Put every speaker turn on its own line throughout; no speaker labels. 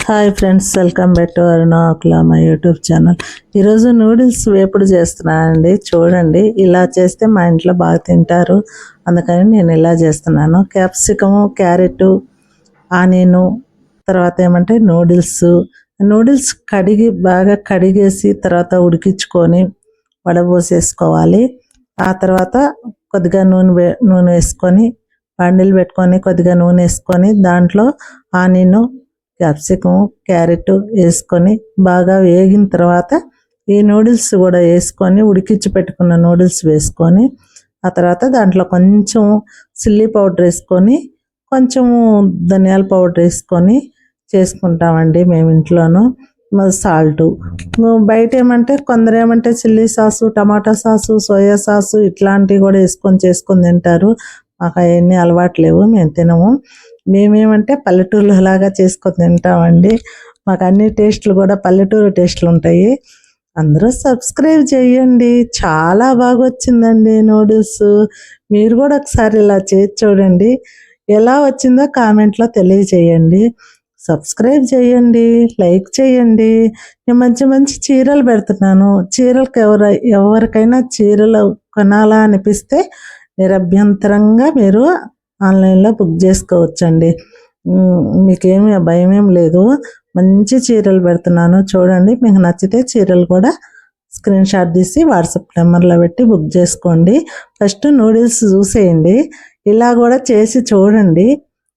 Hi friends, welcome back to Aruna Akula my YouTube channel. ఈరోజు noodles వేపుడు చేస్తున్నానండి. చూడండి, ఇలా చేస్తే మా ఇంట్లో బాగా తింటారు, అందుకని నేను ఇలా చేస్తున్నాను. క్యాప్సికము, క్యారెట్, ఆనియను, తర్వాత ఏమంటే నూడిల్స్ బాగా కడిగేసి తర్వాత ఉడికించుకొని వడబోసేసుకోవాలి. ఆ తర్వాత కొద్దిగా నూనె వేసుకొని బాండిల్ పెట్టుకొని కొద్దిగా నూనె వేసుకొని దాంట్లో ఆనియన్, క్యాప్సికం, క్యారెట్ వేసుకొని బాగా వేగిన తర్వాత ఈ నూడిల్స్ కూడా వేసుకొని ఉడికించి పెట్టుకున్న నూడిల్స్ వేసుకొని ఆ తర్వాత దాంట్లో కొంచెం చిల్లీ పౌడర్ వేసుకొని కొంచెము ధనియాల పౌడర్ వేసుకొని చేసుకుంటామండి మేము ఇంట్లోనూ. సాల్టు బయట ఏమంటే కొందరు ఏమంటే చిల్లీ సాసు, టమాటా సాసు, సోయా సాసు ఇట్లాంటివి కూడా చేసుకొని తింటారు. మాకు అవన్నీ అలవాటు లేవు, మేము తినము. మేమేమంటే పల్లెటూరులో లాగా చేసుకొని తింటామండి. మాకు అన్ని టేస్ట్లు కూడా పల్లెటూరు టేస్ట్లు ఉంటాయి. అందరూ సబ్స్క్రైబ్ చేయండి. చాలా బాగా వచ్చిందండి నూడిల్స్. మీరు కూడా ఒకసారి ఇలా చేసి చూడండి. ఎలా వచ్చిందో కామెంట్లో తెలియజేయండి. సబ్స్క్రైబ్ చేయండి, లైక్ చేయండి. నేను మంచి మంచి చీరలు పెడుతున్నాను. చీరలకు ఎవరికైనా చీరలు కొనాలా అనిపిస్తే నిరభ్యంతరంగా మీరు ఆన్లైన్లో బుక్ చేసుకోవచ్చండి. మీకేమీ భయం ఏం లేదు. మంచి చీరలు పెడుతున్నాను, చూడండి. మీకు నచ్చితే చీరలు కూడా స్క్రీన్ షాట్ తీసి వాట్సాప్ నెంబర్లో పెట్టి బుక్ చేసుకోండి. ఫస్ట్ నూడిల్స్ చూసేయండి, ఇలా కూడా చేసి చూడండి.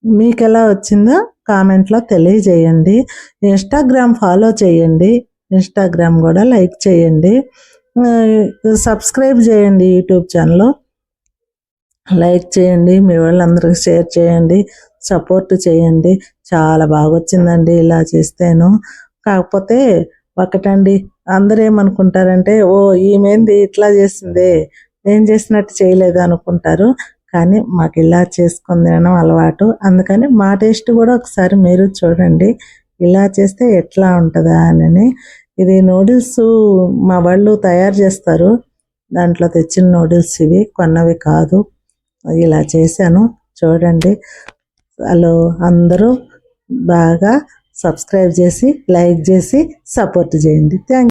మీకు ఎలా వచ్చిందో కామెంట్లో తెలియజేయండి. ఇన్స్టాగ్రామ్ ఫాలో చేయండి, ఇన్స్టాగ్రామ్ కూడా లైక్ చేయండి, సబ్స్క్రైబ్ చేయండి. యూట్యూబ్ ఛానల్ లైక్ చేయండి, మీ వాళ్ళందరికీ షేర్ చేయండి, సపోర్ట్ చేయండి. చాలా బాగా వచ్చిందండి ఇలా చేస్తేను. కాకపోతే ఒకటండి, అందరూ ఏమనుకుంటారంటే, ఓ ఈమెంది ఇట్లా చేసిందే, నేను చేసినట్టు చేయలేదు అనుకుంటారు. కానీ మాకు ఇలా చేసుకొని తినడం అలవాటు, అందుకని మా టేస్ట్ కూడా ఒకసారి మీరు చూడండి, ఇలా చేస్తే ఎట్లా ఉంటుందా అని. ఇది నూడిల్స్ మా వాళ్ళు తయారు చేస్తారు, దాంట్లో తెచ్చిన నూడిల్స్ ఇవి, కొన్నవి కాదు. ఇలా చేశాను, చూడండి. హలో, అందరూ బాగా సబ్స్క్రైబ్ చేసి లైక్ చేసి సపోర్ట్ చేయండి. థ్యాంక్